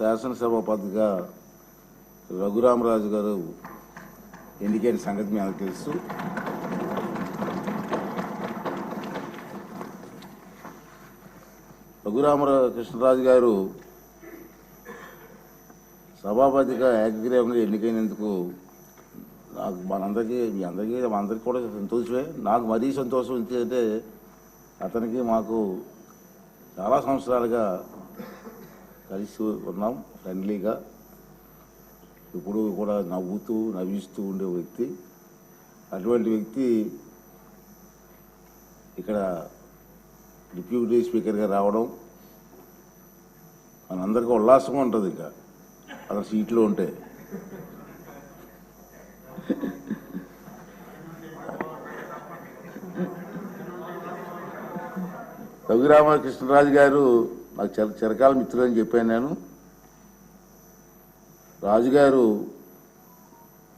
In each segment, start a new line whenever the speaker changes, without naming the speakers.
శాసనసభాపతిగా రఘురామరాజు గారు ఎన్నికైన సంగతి మీకు తెలుసు. రఘురామకృష్ణరాజు గారు సభాపతిగా ఏకగ్రీవంగా ఎన్నికైనందుకు నాకు మనందరికీ కూడా సంతోషమే. నాకు మరీ సంతోషం ఏంటంటే అతనికి మాకు చాలా సంవత్సరాలుగా కలిసి ఉన్నాం, ఫ్రెండ్లీగా, ఇప్పుడు కూడా నవ్విస్తూ ఉండే వ్యక్తి. అటువంటి వ్యక్తి ఇక్కడ డిప్యూటీ స్పీకర్గా రావడం మనందరికీ ఉల్లాసంగా ఉంటుంది. ఇంకా అతను సీట్లో ఉంటే రఘురామకృష్ణరాజు గారు నాకు చిరకాల మిత్రులు అని చెప్పాను నేను. రాజుగారు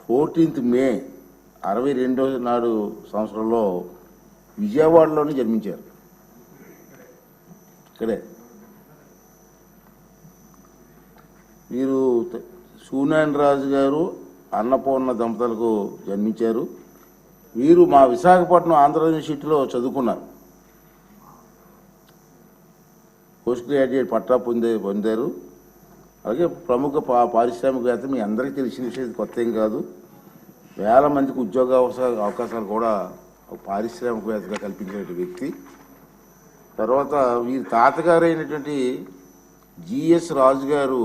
14th May 1962 నాడు సంవత్సరంలో విజయవాడలోనే జన్మించారు. ఇక్కడే వీరు సూనారాయణ రాజు గారు అన్నపూర్ణ దంపతులకు జన్మించారు. వీరు మా విశాఖపట్నం ఆంధ్ర యూనివర్సిటీలో చదువుకున్నారు. పోస్ట్ గ్రాడ్యుయేట్ పట్టా పొందారు. అలాగే ప్రముఖ పారిశ్రామికవేత్త, మీ అందరికీ తెలిసిన విషయం, కొత్త ఏం కాదు. వేల మందికి ఉద్యోగ అవకాశాలు కూడా పారిశ్రామికవేత్తగా కల్పించిన వ్యక్తి. తర్వాత వీరి తాతగారు అయినటువంటి జిఎస్ రాజు గారు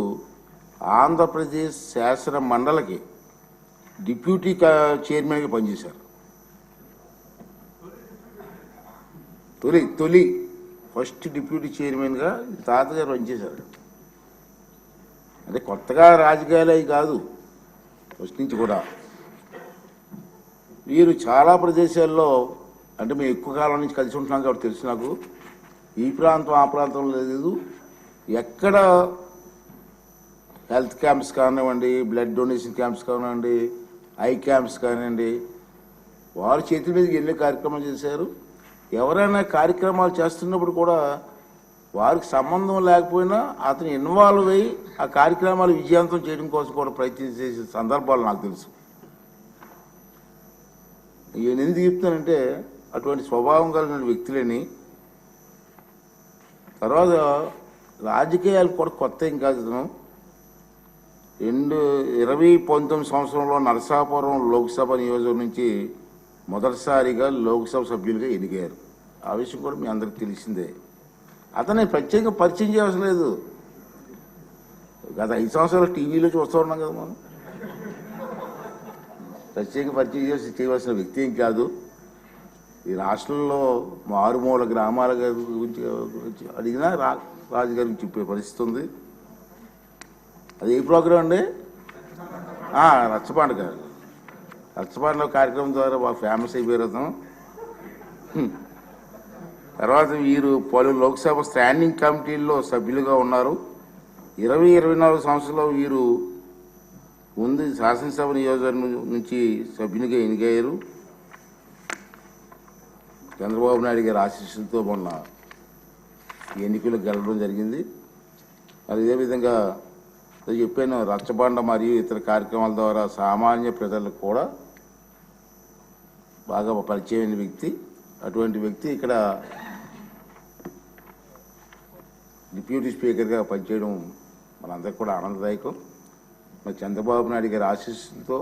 ఆంధ్రప్రదేశ్ శాసన మండలికి డిప్యూటీ చైర్మన్గా పనిచేశారు. తొలి ఫస్ట్ డిప్యూటీ చైర్మన్గా తాతగారు పనిచేశారు. అంటే కొత్తగా రాజకీయాలు అవి కాదు, ఫస్ట్ నుంచి కూడా. వీరు చాలా ప్రదేశాల్లో, అంటే మేము ఎక్కువ కాలం నుంచి కలిసి ఉంటున్నాం కాబట్టి తెలుసు నాకు, ఈ ప్రాంతం ఆ ప్రాంతంలో లేదు, ఎక్కడ హెల్త్ క్యాంప్స్ కానివ్వండి, బ్లడ్ డొనేషన్ క్యాంప్స్ కానివ్వండి, ఐ క్యాంప్స్ కానివ్వండి, వారి చేతి మీదకి ఎన్నో కార్యక్రమాలు చేశారు. ఎవరైనా కార్యక్రమాలు చేస్తున్నప్పుడు కూడా వారికి సంబంధం లేకపోయినా అతను ఇన్వాల్వ్ అయ్యి ఆ కార్యక్రమాలు విజయవంతం చేయడం కోసం కూడా ప్రయత్నం చేసే సందర్భాలు నాకు తెలుసు. నేను ఎందుకు చెప్తానంటే అటువంటి స్వభావం కలిగిన వ్యక్తులని. తర్వాత రాజకీయాలు కూడా కొత్త ఏం కాదు. 2019 సంవత్సరంలో నరసాపురం లోక్సభ నియోజకవర్గం నుంచి మొదటిసారిగా లోక్సభ సభ్యులుగా ఎన్నికయ్యారు. ఆ విషయం కూడా మీ అందరికీ తెలిసిందే. అతన్ని ప్రత్యేకంగా పరిచయం చేయవలసిన లేదు. గత 5 సంవత్సరాలు టీవీలో చూస్తూ ఉన్నాం కదా మనం. ప్రత్యేకంగా పరిచయం చేయవలసిన వ్యక్తి ఏం కాదు. ఈ రాష్ట్రంలో మారుమూల గ్రామాల గురించి అడిగినా రాజుగారి గురించి చెప్పే పరిస్థితి ఉంది. అది ఏ ప్రోగ్రాం అండి? రచ్చబండ గారు. రచ్చబండ కార్యక్రమం ద్వారా బాగా ఫేమస్ అయిపోయారు. తర్వాత వీరు పలు లోక్సభ స్టాండింగ్ కమిటీల్లో సభ్యులుగా ఉన్నారు. 20-24 సంవత్సరంలో వీరు ముందు శాసనసభ నియోజకవర్గం నుంచి సభ్యునిగా ఎన్నికయ్యారు. చంద్రబాబు నాయుడు గారి ఆశీస్సులతో మొన్న ఎన్నికలు గెలవడం జరిగింది. అదేవిధంగా చెప్పాను, రచ్చబండ మరియు ఇతర కార్యక్రమాల ద్వారా సామాన్య ప్రజలకు కూడా బాగా పరిచయమైన వ్యక్తి. అటువంటి వ్యక్తి ఇక్కడ డిప్యూటీ స్పీకర్గా పనిచేయడం మనందరికీ కూడా ఆనందదాయకం. మరి చంద్రబాబు నాయుడు గారి ఆశీస్సులతో